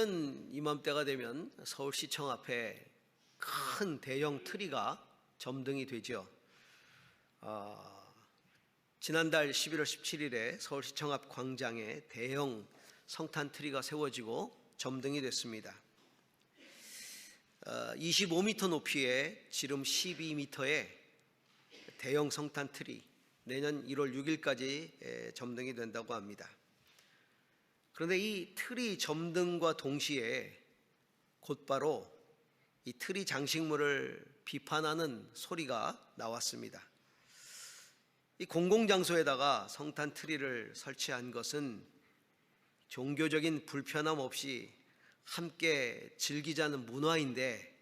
매년 이맘때가 되면 서울시청 앞에 큰 대형 트리가 점등이 되죠. 지난달 11월 17일에 서울시청 앞 광장에 대형 성탄 트리가 세워지고 점등이 됐습니다. 25m 높이에 지름 12m의 대형 성탄 트리, 내년 1월 6일까지 점등이 된다고 합니다. 그런데 이 트리 점등과 동시에 곧바로 이 트리 장식물을 비판하는 소리가 나왔습니다. 이 공공장소에다가 성탄 트리를 설치한 것은 종교적인 불편함 없이 함께 즐기자는 문화인데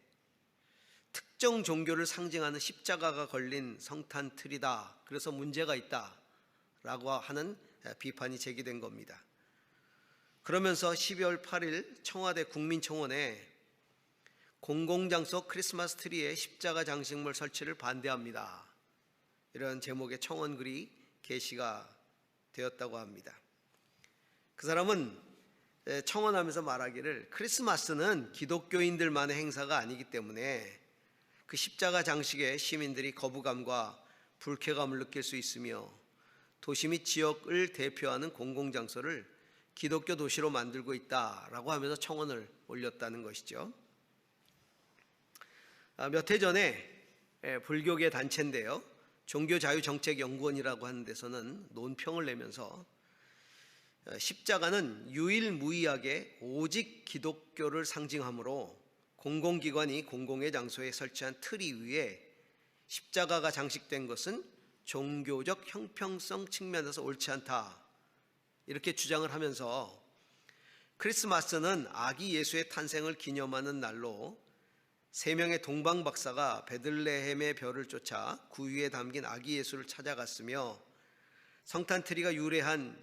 특정 종교를 상징하는 십자가가 걸린 성탄 트리다, 그래서 문제가 있다라고 하는 비판이 제기된 겁니다. 그러면서 12월 8일 청와대 국민청원에 공공장소 크리스마스 트리에 십자가 장식물 설치를 반대합니다, 이런 제목의 청원글이 게시가 되었다고 합니다. 그 사람은 청원하면서 말하기를 크리스마스는 기독교인들만의 행사가 아니기 때문에 그 십자가 장식에 시민들이 거부감과 불쾌감을 느낄 수 있으며 도시 및 지역을 대표하는 공공장소를 기독교 도시로 만들고 있다라고 하면서 청원을 올렸다는 것이죠. 몇 해 전에 불교계 단체인데요, 종교자유정책연구원이라고 하는 데서는 논평을 내면서 십자가는 유일무이하게 오직 기독교를 상징하므로 공공기관이 공공의 장소에 설치한 트리 위에 십자가가 장식된 것은 종교적 형평성 측면에서 옳지 않다, 이렇게 주장을 하면서 크리스마스는 아기 예수의 탄생을 기념하는 날로 3명의 동방 박사가 베들레헴의 별을 쫓아 그 위에 담긴 아기 예수를 찾아갔으며 성탄 트리가 유래한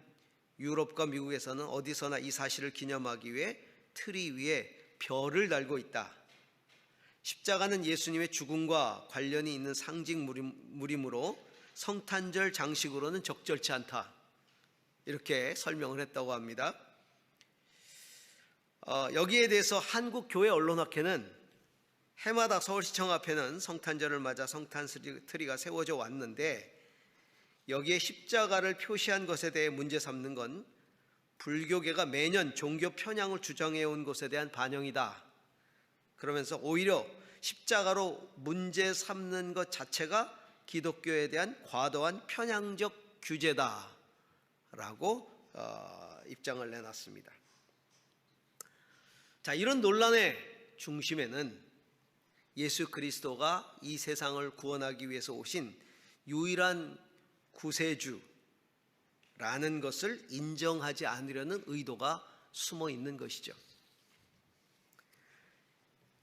유럽과 미국에서는 어디서나 이 사실을 기념하기 위해 트리 위에 별을 달고 있다. 십자가는 예수님의 죽음과 관련이 있는 상징물이므로 성탄절 장식으로는 적절치 않다, 이렇게 설명을 했다고 합니다. 여기에 대해서 한국교회 언론학회는 해마다 서울시청 앞에는 성탄절을 맞아 성탄 트리가 세워져 왔는데 여기에 십자가를 표시한 것에 대해 문제 삼는 건 불교계가 매년 종교 편향을 주장해온 것에 대한 반영이다, 그러면서 오히려 십자가로 문제 삼는 것 자체가 기독교에 대한 과도한 편향적 규제다 라고 입장을 내놨습니다. 자, 이런 논란의 중심에는 예수 그리스도가 이 세상을 구원하기 위해서 오신 유일한 구세주라는 것을 인정하지 않으려는 의도가 숨어 있는 것이죠.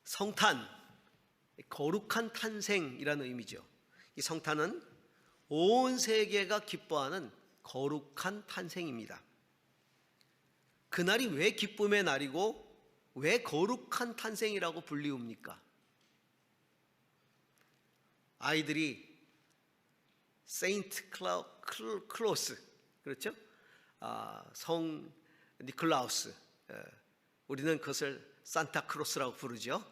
성탄, 거룩한 탄생이라는 의미죠. 이 성탄은 온 세계가 기뻐하는 거룩한 탄생입니다. 그날이 왜 기쁨의 날이고 왜 거룩한 탄생이라고 불리웁니까? 아이들이 세인트 클로스, 그렇죠? 성 니콜라우스, 우리는 그것을 산타크로스라고 부르죠.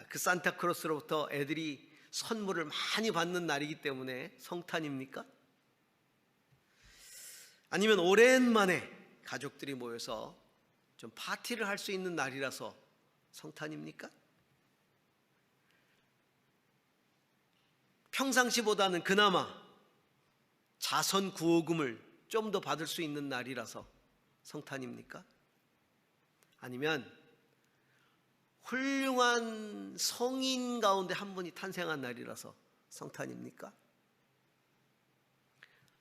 그 산타크로스로부터 애들이 선물을 많이 받는 날이기 때문에 성탄입니까? 아니면 오랜만에 가족들이 모여서 좀 파티를 할 수 있는 날이라서 성탄입니까? 평상시보다는 그나마 자선 구호금을 좀 더 받을 수 있는 날이라서 성탄입니까? 아니면 훌륭한 성인 가운데 한 분이 탄생한 날이라서 성탄입니까?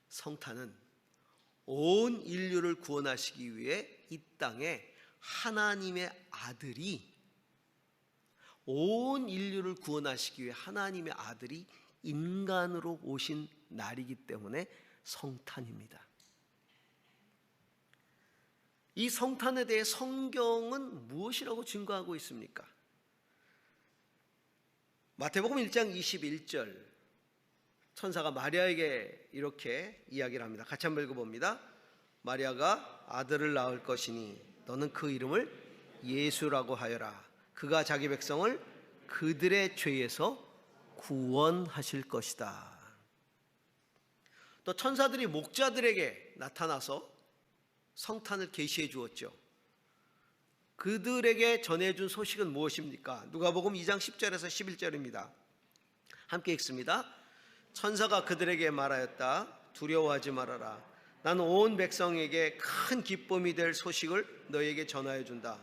성탄은 온 인류를 구원하시기 위해 이 땅에 하나님의 아들이, 온 인류를 구원하시기 위해 하나님의 아들이 인간으로 오신 날이기 때문에 성탄입니다. 이 성탄에 대해 성경은 무엇이라고 증거하고 있습니까? 마태복음 1장 21절, 천사가 마리아에게 이렇게 이야기를 합니다. 같이 한번 읽어봅니다. 마리아가 아들을 낳을 것이니 너는 그 이름을 예수라고 하여라. 그가 자기 백성을 그들의 죄에서 구원하실 것이다. 또 천사들이 목자들에게 나타나서 성탄을 계시해 주었죠. 그들에게 전해준 소식은 무엇입니까? 누가복음 2장 10절에서 11절입니다. 함께 읽습니다. 천사가 그들에게 말하였다. 두려워하지 말아라. 나는 온 백성에게 큰 기쁨이 될 소식을 너에게 전하여 준다.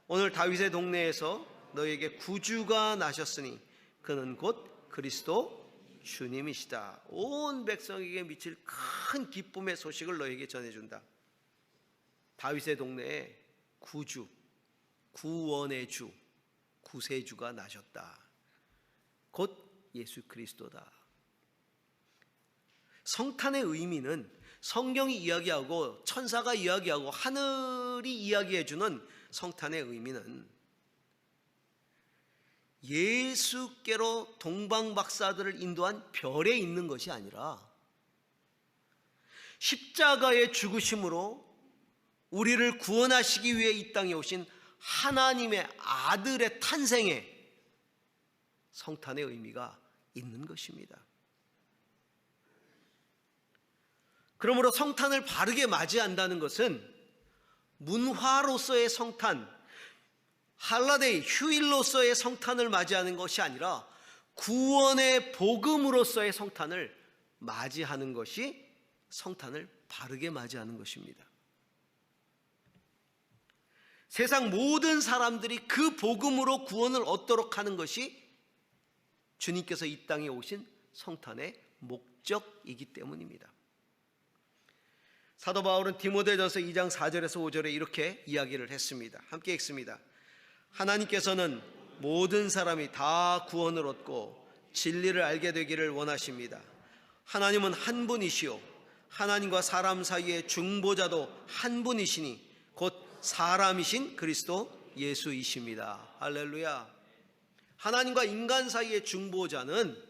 오늘 다윗의 동네에서 너에게 구주가 나셨으니 그는 곧 그리스도 주님이시다. 온 백성에게 미칠 큰 기쁨의 소식을 너에게 전해준다. 다윗의 동네에 구주, 구원의 주, 구세주가 나셨다. 곧 예수 그리스도다. 성탄의 의미는 성경이 이야기하고 천사가 이야기하고 하늘이 이야기해주는 성탄의 의미는 예수께로 동방박사들을 인도한 별에 있는 것이 아니라 십자가의 죽으심으로 우리를 구원하시기 위해 이 땅에 오신 하나님의 아들의 탄생에 성탄의 의미가 있는 것입니다. 그러므로 성탄을 바르게 맞이한다는 것은 문화로서의 성탄, 할라데이, 휴일로서의 성탄을 맞이하는 것이 아니라 구원의 복음으로서의 성탄을 맞이하는 것이 성탄을 바르게 맞이하는 것입니다. 세상 모든 사람들이 그 복음으로 구원을 얻도록 하는 것이 주님께서 이 땅에 오신 성탄의 목적이기 때문입니다. 사도 바울은 디모데전서 2장 4절에서 5절에 이렇게 이야기를 했습니다. 함께 읽습니다. 하나님께서는 모든 사람이 다 구원을 얻고 진리를 알게 되기를 원하십니다. 하나님은 한 분이시요 하나님과 사람 사이의 중보자도 한 분이시니 곧 사람이신 그리스도 예수이십니다. 할렐루야. 하나님과 인간 사이의 중보자는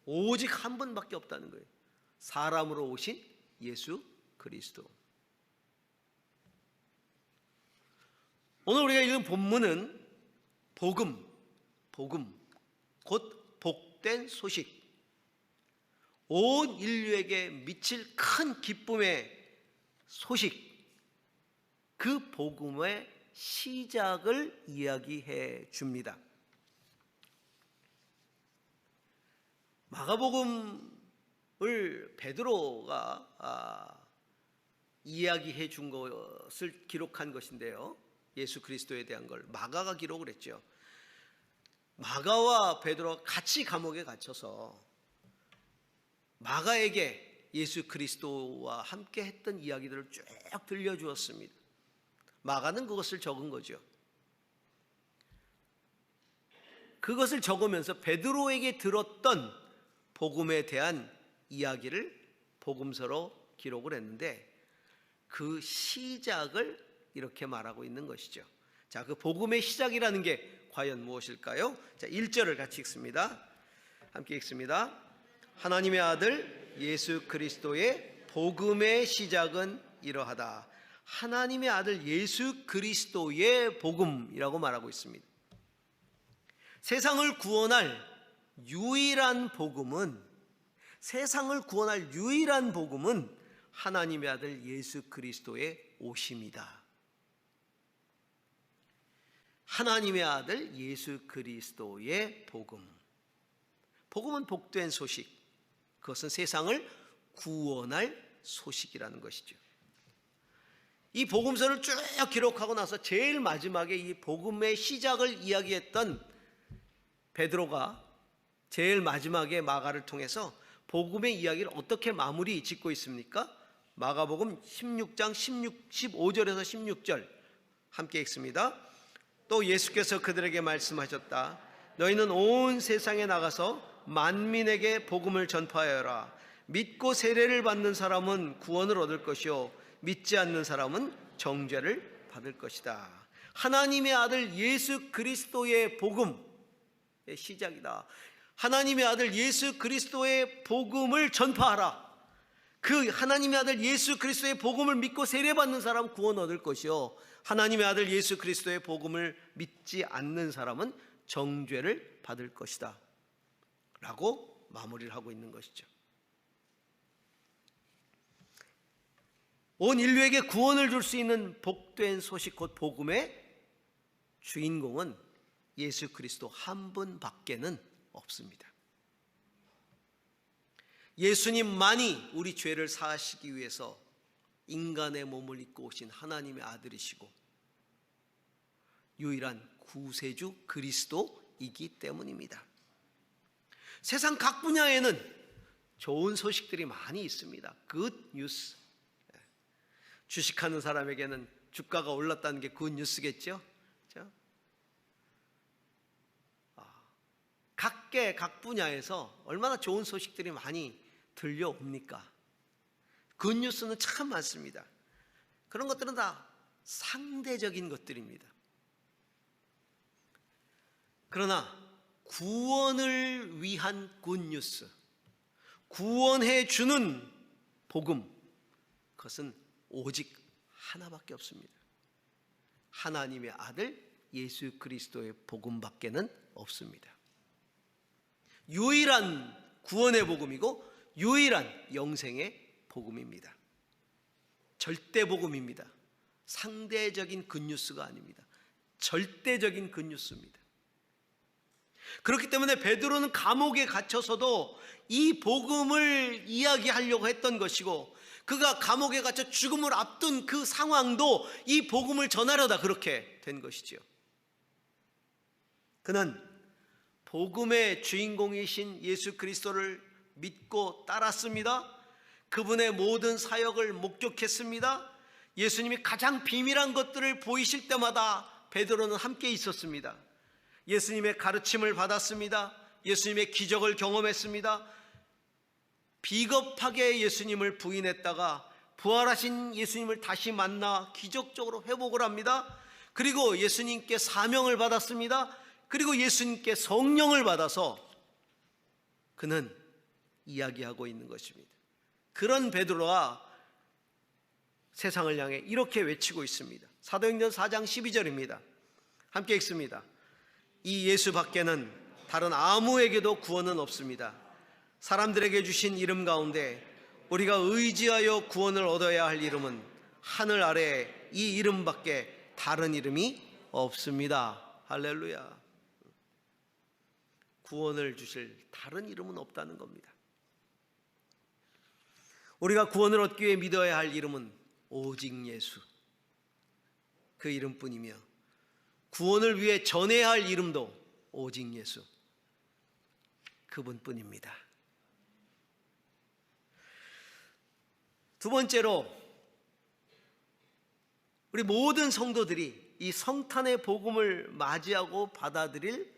오직 한 분밖에 없다는 거예요. 사람으로 오신 예수 그리스도. 오늘 우리가 읽은 본문은 복음, 곧 복된 소식, 온 인류에게 미칠 큰 기쁨의 소식, 그 복음의 시작을 이야기해 줍니다. 마가복음을 베드로가 이야기해 준 것을 기록한 것인데요, 예수 그리스도에 대한 걸 마가가 기록을 했죠. 마가와 베드로가 같이 감옥에 갇혀서 마가에게 예수 그리스도와 함께 했던 이야기들을 쭉 들려주었습니다. 마가는 그것을 적은 거죠. 그것을 적으면서 베드로에게 들었던 복음에 대한 이야기를 복음서로 기록을 했는데 그 시작을 이렇게 말하고 있는 것이죠. 자, 그 복음의 시작이라는 게 과연 무엇일까요? 자, 1절을 같이 읽습니다. 함께 읽습니다. 하나님의 아들 예수 그리스도의 복음의 시작은 이러하다. 하나님의 아들 예수 그리스도의 복음이라고 말하고 있습니다. 세상을 구원할 유일한 복음은 하나님의 아들 예수 그리스도의 오심이다. 하나님의 아들 예수 그리스도의 복음은 복된 소식, 그것은 세상을 구원할 소식이라는 것이죠. 이 복음서를 쭉 기록하고 나서 제일 마지막에 이 복음의 시작을 이야기했던 베드로가 제일 마지막에 마가를 통해서 복음의 이야기를 어떻게 마무리 짓고 있습니까? 마가복음 16장 15절에서 16절 함께 읽습니다. 또 예수께서 그들에게 말씀하셨다. 너희는 온 세상에 나가서 만민에게 복음을 전파하여라. 믿고 세례를 받는 사람은 구원을 얻을 것이요 믿지 않는 사람은 정죄를 받을 것이다. 하나님의 아들 예수 그리스도의 복음의 시작이다. 하나님의 아들 예수 그리스도의 복음을 전파하라. 그 하나님의 아들 예수 그리스도의 복음을 믿고 세례받는 사람은 구원 얻을 것이요, 하나님의 아들 예수 그리스도의 복음을 믿지 않는 사람은 정죄를 받을 것이다 라고 마무리를 하고 있는 것이죠. 온 인류에게 구원을 줄 수 있는 복된 소식, 곧 복음의 주인공은 예수 그리스도 한 분밖에는 없습니다. 예수님만이 우리 죄를 사하시기 위해서 인간의 몸을 입고 오신 하나님의 아들이시고 유일한 구세주 그리스도이기 때문입니다. 세상 각 분야에는 좋은 소식들이 많이 있습니다. 굿 뉴스. 주식하는 사람에게는 주가가 올랐다는 게 굿 뉴스겠죠. 각 분야에서 얼마나 좋은 소식들이 많이 들려옵니까? 굿 뉴스는 참 많습니다. 그런 것들은 다 상대적인 것들입니다. 그러나 구원을 위한 굿 뉴스, 구원해 주는 복음, 그것은 오직 하나밖에 없습니다. 하나님의 아들 예수 그리스도의 복음밖에는 없습니다. 유일한 구원의 복음이고 유일한 영생의 복음입니다. 절대 복음입니다. 상대적인 굿뉴스가 아닙니다. 절대적인 굿뉴스입니다. 그렇기 때문에 베드로는 감옥에 갇혀서도 이 복음을 이야기하려고 했던 것이고, 그가 감옥에 갇혀 죽음을 앞둔 그 상황도 이 복음을 전하려다 그렇게 된 것이지요. 그는 복음의 주인공이신 예수 그리스도를 믿고 따랐습니다. 그분의 모든 사역을 목격했습니다. 예수님이 가장 비밀한 것들을 보이실 때마다 베드로는 함께 있었습니다. 예수님의 가르침을 받았습니다. 예수님의 기적을 경험했습니다. 비겁하게 예수님을 부인했다가 부활하신 예수님을 다시 만나 기적적으로 회복을 합니다. 그리고 예수님께 사명을 받았습니다. 그리고 예수님께 성령을 받아서 그는 이야기하고 있는 것입니다. 그런 베드로가 세상을 향해 이렇게 외치고 있습니다. 사도행전 4장 12절입니다. 함께 읽습니다. 이 예수 밖에는 다른 아무에게도 구원은 없습니다. 사람들에게 주신 이름 가운데 우리가 의지하여 구원을 얻어야 할 이름은 하늘 아래에 이 이름밖에 다른 이름이 없습니다. 할렐루야. 구원을 주실 다른 이름은 없다는 겁니다. 우리가 구원을 얻기 위해 믿어야 할 이름은 오직 예수, 그 이름뿐이며, 구원을 위해 전해야 할 이름도 오직 예수, 그분뿐입니다. 두 번째로, 우리 모든 성도들이 이 성탄의 복음을 맞이하고 받아들일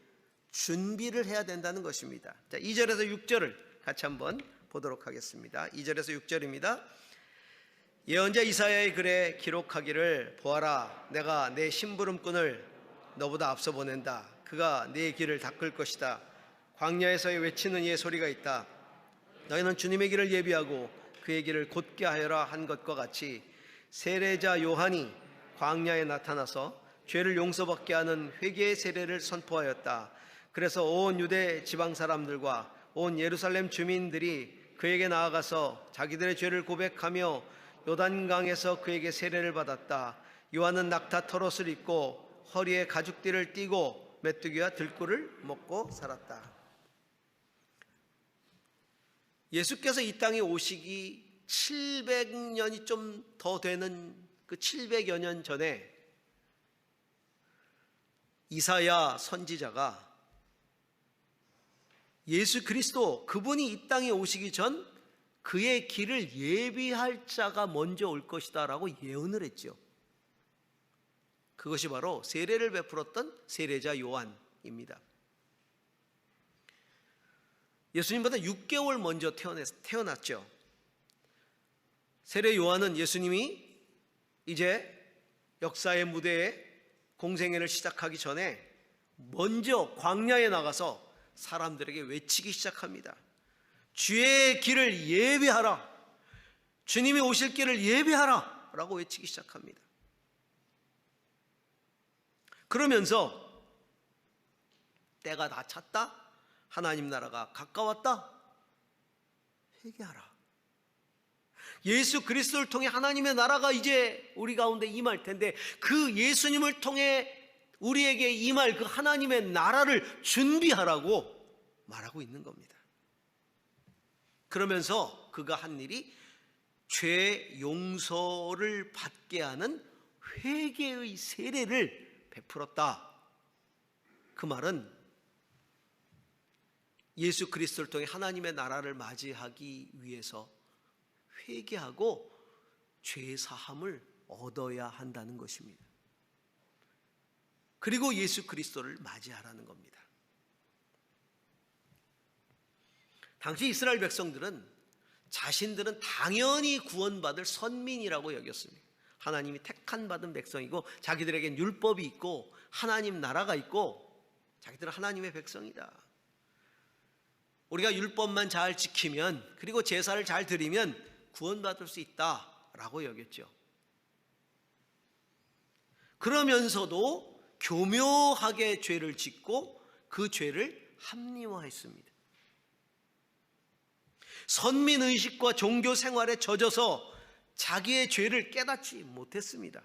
준비를 해야 된다는 것입니다. 자, 2절에서 6절을 같이 한번 보도록 하겠습니다. 2절에서 6절입니다. 예언자 이사야의 글에 기록하기를, 보아라, 내가 내 심부름꾼을 너보다 앞서 보낸다. 그가 네 길을 닦을 것이다. 광야에서의 외치는 이의 소리가 있다. 너희는 주님의 길을 예비하고 그의 길을 곧게 하여라 한 것과 같이 세례자 요한이 광야에 나타나서 죄를 용서받게 하는 회개의 세례를 선포하였다. 그래서 온 유대 지방 사람들과 온 예루살렘 주민들이 그에게 나아가서 자기들의 죄를 고백하며 요단강에서 그에게 세례를 받았다. 요한은 낙타 털옷을 입고 허리에 가죽띠를 띠고 메뚜기와 들꿀을 먹고 살았다. 예수께서 이 땅에 오시기 700년이 좀 더 되는 그 700여 년 전에 이사야 선지자가 예수 그리스도, 그분이 이 땅에 오시기 전 그의 길을 예비할 자가 먼저 올 것이다 라고 예언을 했죠. 그것이 바로 세례를 베풀었던 세례자 요한입니다. 예수님보다 6개월 먼저 태어났죠. 세례 요한은 예수님이 이제 역사의 무대에 공생애를 시작하기 전에 먼저 광야에 나가서 사람들에게 외치기 시작합니다. 주의 길을 예비하라. 주님이 오실 길을 예배하라 라고 외치기 시작합니다. 그러면서 때가 다 찼다, 하나님 나라가 가까웠다, 회개하라. 예수 그리스도를 통해 하나님의 나라가 이제 우리 가운데 임할 텐데, 그 예수님을 통해 우리에게 임할 그 하나님의 나라를 준비하라고 말하고 있는 겁니다. 그러면서 그가 한 일이 죄 용서를 받게 하는 회개의 세례를 베풀었다. 그 말은 예수 그리스도를 통해 하나님의 나라를 맞이하기 위해서 회개하고 죄 사함을 얻어야 한다는 것입니다. 그리고 예수 그리스도를 맞이하라는 겁니다. 당시 이스라엘 백성들은 자신들은 당연히 구원받을 선민이라고 여겼습니다. 하나님이 택한 받은 백성이고, 자기들에겐 율법이 있고 하나님 나라가 있고, 자기들은 하나님의 백성이다. 우리가 율법만 잘 지키면, 그리고 제사를 잘 드리면 구원받을 수 있다라고 여겼죠. 그러면서도 교묘하게 죄를 짓고 그 죄를 합리화했습니다. 선민의식과 종교 생활에 젖어서 자기의 죄를 깨닫지 못했습니다.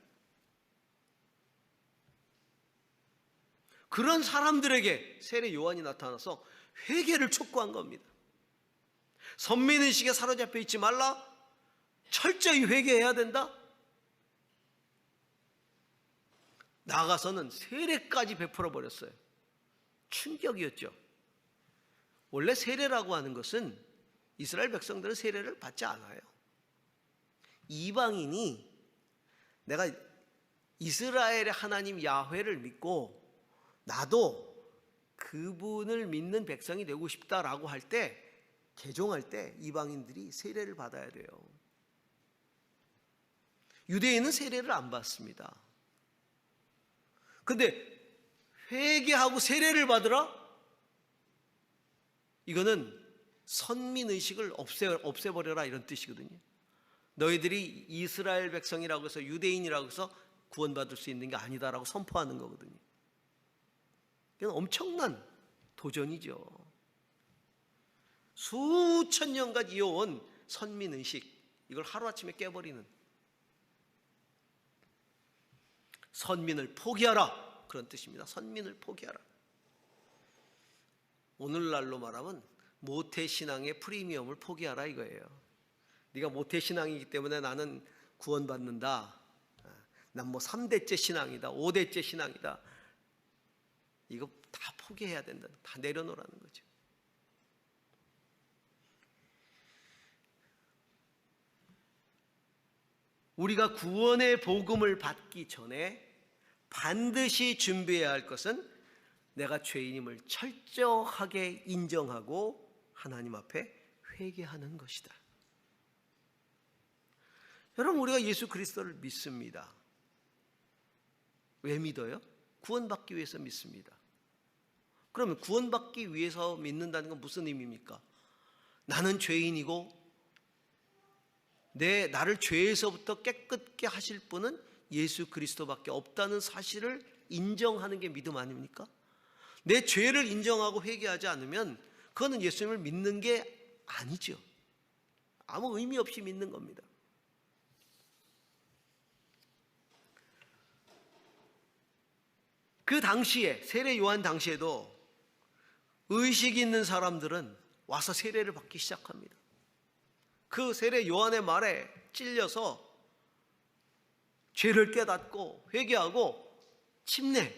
그런 사람들에게 세례 요한이 나타나서 회개를 촉구한 겁니다. 선민의식에 사로잡혀 있지 말라, 철저히 회개해야 된다. 나가서는 세례까지 베풀어 버렸어요. 충격이었죠. 원래 세례라고 하는 것은 이스라엘 백성들은 세례를 받지 않아요. 이방인이 내가 이스라엘의 하나님 야훼를 믿고 나도 그분을 믿는 백성이 되고 싶다라고 할 때, 개종할 때 이방인들이 세례를 받아야 돼요. 유대인은 세례를 안 받습니다. 근데 회개하고 세례를 받으라? 이거는 선민의식을 없애버려라, 이런 뜻이거든요. 너희들이 이스라엘 백성이라고 해서, 유대인이라고 해서 구원받을 수 있는 게 아니다라고 선포하는 거거든요. 이건 엄청난 도전이죠. 수천 년간 이어온 선민의식, 이걸 하루아침에 깨버리는, 선민을 포기하라, 그런 뜻입니다. 선민을 포기하라. 오늘날로 말하면 모태신앙의 프리미엄을 포기하라 이거예요. 네가 모태신앙이기 때문에 나는 구원받는다, 난 뭐 3대째 신앙이다, 5대째 신앙이다, 이거 다 포기해야 된다, 다 내려놓으라는 거죠. 우리가 구원의 복음을 받기 전에 반드시 준비해야 할 것은 내가 죄인임을 철저하게 인정하고 하나님 앞에 회개하는 것이다. 여러분, 우리가 예수 그리스도를 믿습니다. 왜 믿어요? 구원받기 위해서 믿습니다. 그러면 구원받기 위해서 믿는다는 건 무슨 의미입니까? 나는 죄인이고 나를 죄에서부터 깨끗게 하실 분은 예수 그리스도밖에 없다는 사실을 인정하는 게 믿음 아닙니까? 내 죄를 인정하고 회개하지 않으면 그거는 예수님을 믿는 게 아니죠. 아무 의미 없이 믿는 겁니다. 그 당시에, 세례 요한 당시에도 의식 있는 사람들은 와서 세례를 받기 시작합니다. 그 세례 요한의 말에 찔려서 죄를 깨닫고 회개하고 침례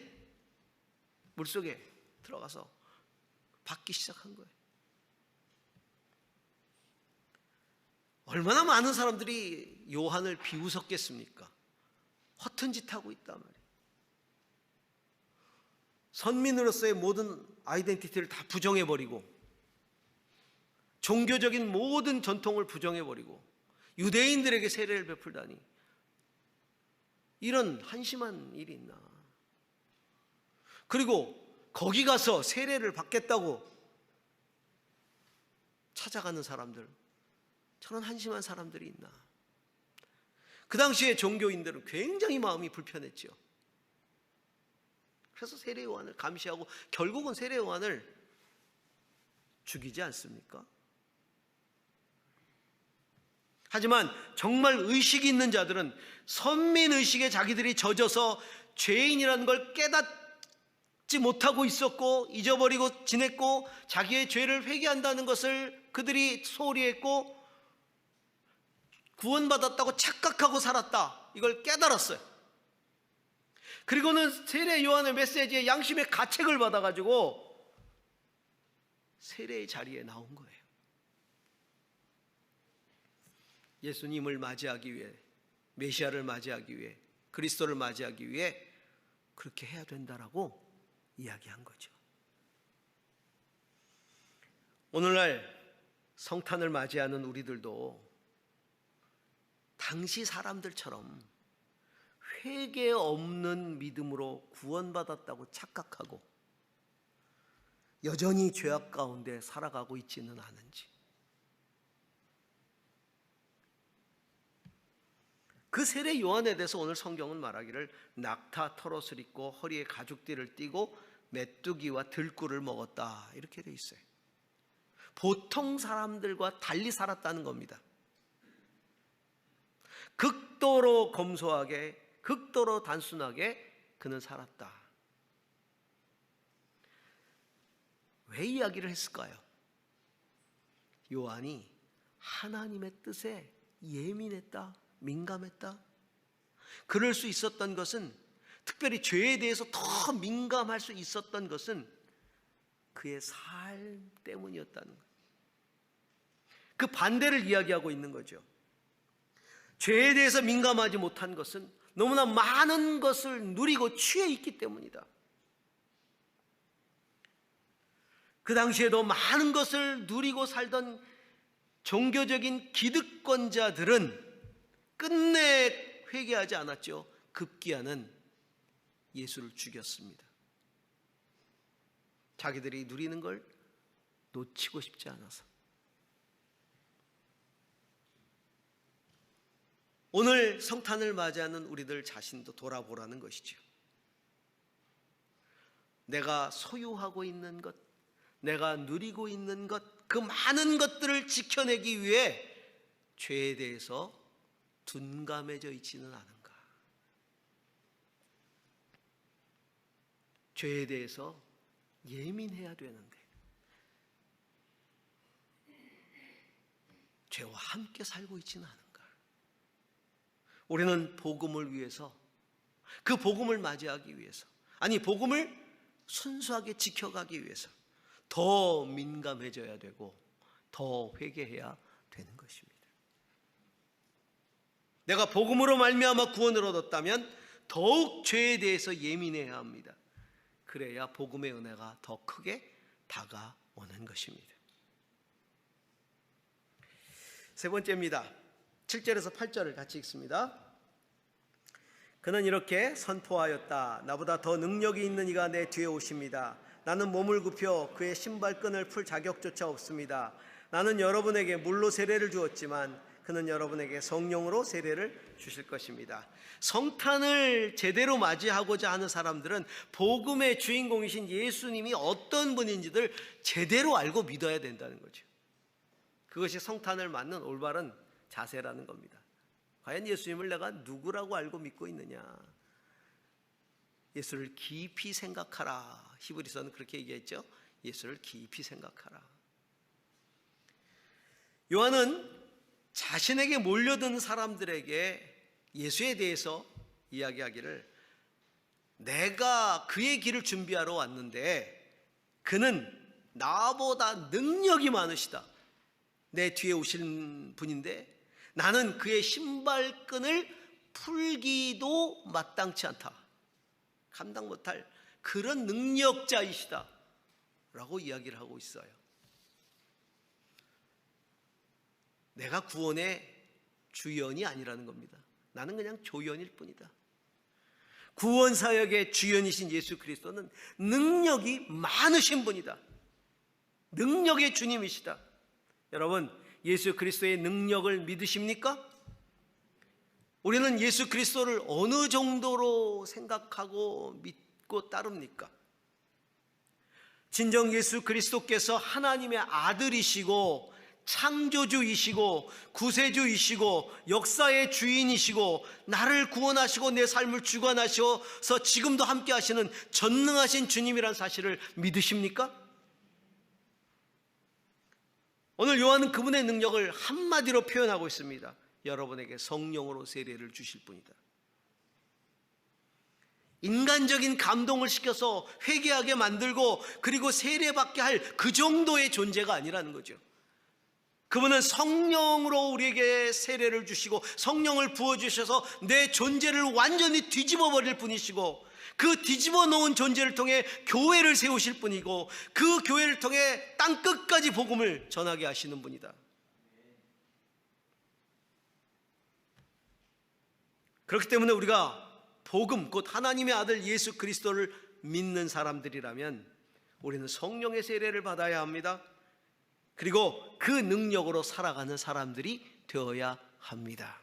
물속에 들어가서 받기 시작한 거예요. 얼마나 많은 사람들이 요한을 비웃었겠습니까? 허튼 짓 하고 있단 말이에요. 선민으로서의 모든 아이덴티티를 다 부정해버리고, 종교적인 모든 전통을 부정해버리고 유대인들에게 세례를 베풀다니, 이런 한심한 일이 있나. 그리고 거기 가서 세례를 받겠다고 찾아가는 사람들, 저런 한심한 사람들이 있나. 그 당시에 종교인들은 굉장히 마음이 불편했죠. 그래서 세례 요한을 감시하고 결국은 세례 요한을 죽이지 않습니까? 하지만 정말 의식이 있는 자들은 선민의식에 자기들이 젖어서 죄인이라는 걸 깨닫지 못하고 있었고 잊어버리고 지냈고 자기의 죄를 회개한다는 것을 그들이 소홀히 했고 구원받았다고 착각하고 살았다, 이걸 깨달았어요. 그리고는 세례 요한의 메시지에 양심의 가책을 받아가지고 세례의 자리에 나온 거예요. 예수님을 맞이하기 위해, 메시아를 맞이하기 위해, 그리스도를 맞이하기 위해 그렇게 해야 된다라고 이야기한 거죠. 오늘날 성탄을 맞이하는 우리들도 당시 사람들처럼 회개 없는 믿음으로 구원받았다고 착각하고 여전히 죄악 가운데 살아가고 있지는 않은지, 그 세례 요한에 대해서 오늘 성경은 말하기를 낙타 털옷을 입고 허리에 가죽띠를 띠고 메뚜기와 들꿀을 먹었다, 이렇게 돼 있어요. 보통 사람들과 달리 살았다는 겁니다. 극도로 검소하게, 극도로 단순하게 그는 살았다. 왜 이야기를 했을까요? 요한이 하나님의 뜻에 예민했다, 민감했다. 그럴 수 있었던 것은, 특별히 죄에 대해서 더 민감할 수 있었던 것은 그의 삶 때문이었다는 거예요. 그 반대를 이야기하고 있는 거죠. 죄에 대해서 민감하지 못한 것은 너무나 많은 것을 누리고 취해 있기 때문이다. 그 당시에도 많은 것을 누리고 살던 종교적인 기득권자들은 끝내 회개하지 않았죠. 급기야는 예수를 죽였습니다. 자기들이 누리는 걸 놓치고 싶지 않아서. 오늘 성탄을 맞이하는 우리들 자신도 돌아보라는 것이죠. 내가 소유하고 있는 것, 내가 누리고 있는 것, 그 많은 것들을 지켜내기 위해 죄에 대해서 둔감해져 있지는 않은가? 죄에 대해서 예민해야 되는데 죄와 함께 살고 있지는 않은가? 우리는 복음을 위해서, 그 복음을 맞이하기 위해서, 아니 복음을 순수하게 지켜가기 위해서 더 민감해져야 되고 더 회개해야 되는 것입니다. 내가 복음으로 말미암아 구원을 얻었다면 더욱 죄에 대해서 예민해야 합니다. 그래야 복음의 은혜가 더 크게 다가오는 것입니다. 세 번째입니다. 7절에서 8절을 같이 읽습니다. 그는 이렇게 선포하였다. 나보다 더 능력이 있는 이가 내 뒤에 오십니다. 나는 몸을 굽혀 그의 신발끈을 풀 자격조차 없습니다. 나는 여러분에게 물로 세례를 주었지만 그는 여러분에게 성령으로 세례를 주실 것입니다. 성탄을 제대로 맞이하고자 하는 사람들은 복음의 주인공이신 예수님이 어떤 분인지를 제대로 알고 믿어야 된다는 거죠. 그것이 성탄을 맞는 올바른 자세라는 겁니다. 과연 예수님을 내가 누구라고 알고 믿고 있느냐? 예수를 깊이 생각하라. 히브리서는 그렇게 얘기했죠. 예수를 깊이 생각하라. 요한은 자신에게 몰려든 사람들에게 예수에 대해서 이야기하기를, 내가 그의 길을 준비하러 왔는데 그는 나보다 능력이 많으시다. 내 뒤에 오실 분인데 나는 그의 신발끈을 풀기도 마땅치 않다. 감당 못할 그런 능력자이시다 라고 이야기를 하고 있어요. 내가 구원의 주연이 아니라는 겁니다. 나는 그냥 조연일 뿐이다. 구원사역의 주연이신 예수 그리스도는 능력이 많으신 분이다. 능력의 주님이시다. 여러분, 예수 그리스도의 능력을 믿으십니까? 우리는 예수 그리스도를 어느 정도로 생각하고 믿고 따릅니까? 진정 예수 그리스도께서 하나님의 아들이시고 창조주이시고 구세주이시고 역사의 주인이시고 나를 구원하시고 내 삶을 주관하셔서 지금도 함께 하시는 전능하신 주님이란 사실을 믿으십니까? 오늘 요한은 그분의 능력을 한마디로 표현하고 있습니다. 여러분에게 성령으로 세례를 주실 분이다. 인간적인 감동을 시켜서 회개하게 만들고 그리고 세례받게 할 그 정도의 존재가 아니라는 거죠. 그분은 성령으로 우리에게 세례를 주시고 성령을 부어주셔서 내 존재를 완전히 뒤집어 버릴 분이시고 그 뒤집어 놓은 존재를 통해 교회를 세우실 분이고 그 교회를 통해 땅끝까지 복음을 전하게 하시는 분이다. 그렇기 때문에 우리가 복음, 곧 하나님의 아들 예수 그리스도를 믿는 사람들이라면 우리는 성령의 세례를 받아야 합니다. 그리고 그 능력으로 살아가는 사람들이 되어야 합니다.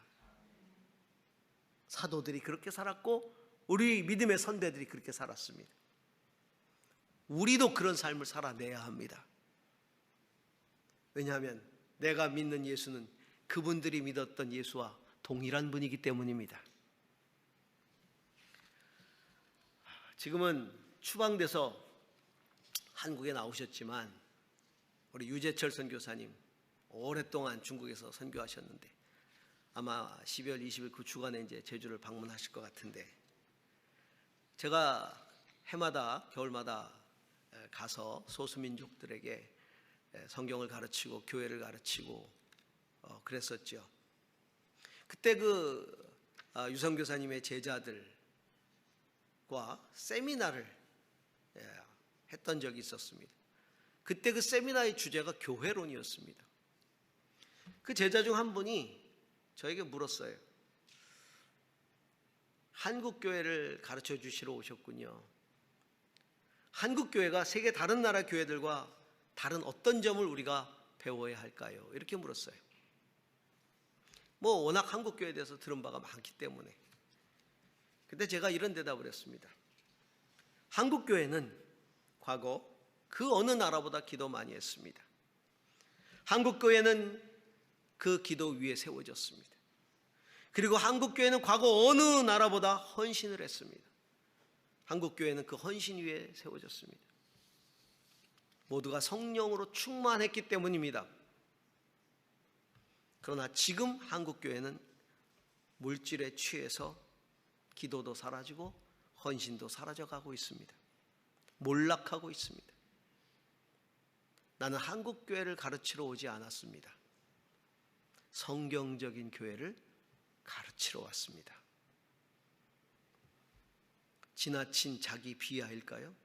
사도들이 그렇게 살았고 우리 믿음의 선배들이 그렇게 살았습니다. 우리도 그런 삶을 살아내야 합니다. 왜냐하면 내가 믿는 예수는 그분들이 믿었던 예수와 동일한 분이기 때문입니다. 지금은 추방돼서 한국에 나오셨지만 우리 유재철 선교사님 오랫동안 중국에서 선교하셨는데 아마 12월 20일 그 주간에 이제 제주를 방문하실 것 같은데 제가 해마다 겨울마다 가서 소수민족들에게 성경을 가르치고 교회를 가르치고 그랬었죠. 그때 그 유성교사님의 제자들과 세미나를 했던 적이 있었습니다. 그때 그 세미나의 주제가 교회론이었습니다. 그 제자 중 한 분이 저에게 물었어요. 한국 교회를 가르쳐 주시러 오셨군요. 한국 교회가 세계 다른 나라 교회들과 다른 어떤 점을 우리가 배워야 할까요? 이렇게 물었어요. 뭐 워낙 한국 교회에 대해서 들은 바가 많기 때문에. 근데 제가 이런 대답을 했습니다. 한국 교회는 과거 그 어느 나라보다 기도 많이 했습니다. 한국 교회는 그 기도 위에 세워졌습니다. 그리고 한국 교회는 과거 어느 나라보다 헌신을 했습니다. 한국 교회는 그 헌신 위에 세워졌습니다. 모두가 성령으로 충만했기 때문입니다. 그러나 지금 한국 교회는 물질에 취해서 기도도 사라지고 헌신도 사라져가고 있습니다. 몰락하고 있습니다. 나는 한국 교회를 가르치러 오지 않았습니다. 성경적인 교회를 가르치러 왔습니다. 지나친 자기 비하일까요?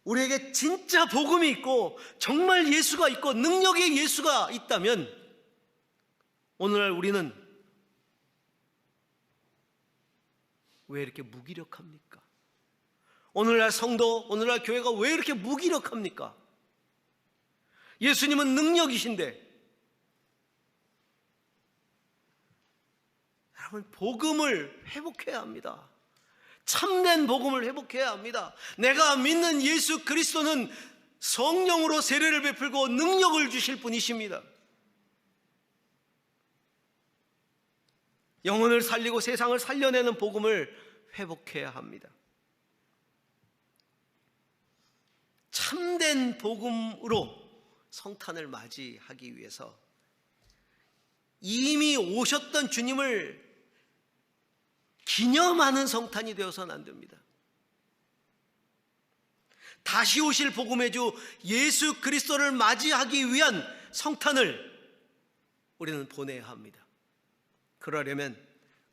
우리에게 진짜 복음이 있고 정말 예수가 있고 능력의 예수가 있다면 오늘날 우리는 왜 이렇게 무기력합니까? 오늘날 성도, 오늘날 교회가 왜 이렇게 무기력합니까? 예수님은 능력이신데 여러분 복음을 회복해야 합니다. 참된 복음을 회복해야 합니다. 내가 믿는 예수 그리스도는 성령으로 세례를 베풀고 능력을 주실 분이십니다. 영혼을 살리고 세상을 살려내는 복음을 회복해야 합니다. 참된 복음으로 성탄을 맞이하기 위해서 이미 오셨던 주님을 기념하는 성탄이 되어서는 안 됩니다. 다시 오실 복음의 주 예수 그리스도를 맞이하기 위한 성탄을 우리는 보내야 합니다. 그러려면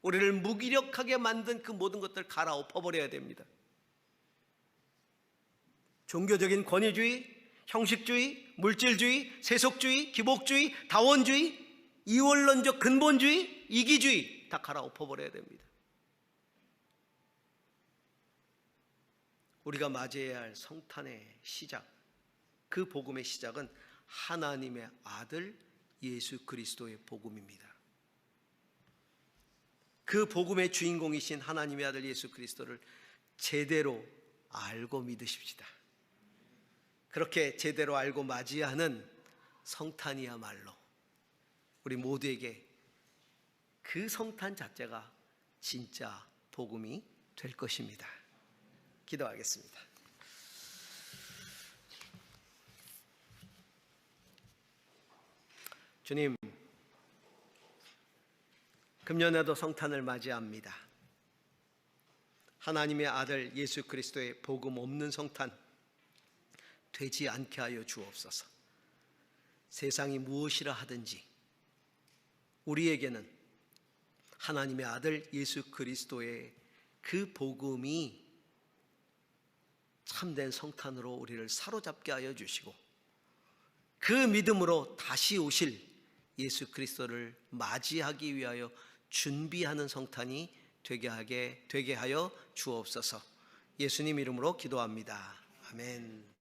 우리를 무기력하게 만든 그 모든 것들을 갈아엎어버려야 됩니다. 종교적인 권위주의, 형식주의, 물질주의, 세속주의, 기복주의, 다원주의, 이원론적 근본주의, 이기주의 다 갈아엎어버려야 됩니다. 우리가 맞이해야 할 성탄의 시작, 그 복음의 시작은 하나님의 아들 예수 그리스도의 복음입니다. 그 복음의 주인공이신 하나님의 아들 예수 그리스도를 제대로 알고 믿으십시다. 그렇게 제대로 알고 맞이하는 성탄이야말로 우리 모두에게 그 성탄 자체가 진짜 복음이 될 것입니다. 기도하겠습니다. 주님, 금년에도 성탄을 맞이합니다. 하나님의 아들 예수 그리스도의 복음 없는 성탄 되지 않게 하여 주옵소서. 세상이 무엇이라 하든지 우리에게는 하나님의 아들 예수 그리스도의 그 복음이 참된 성탄으로 우리를 사로잡게 하여 주시고 그 믿음으로 다시 오실 예수 그리스도를 맞이하기 위하여 준비하는 성탄이 되게 하여 주옵소서. 예수님 이름으로 기도합니다. 아멘.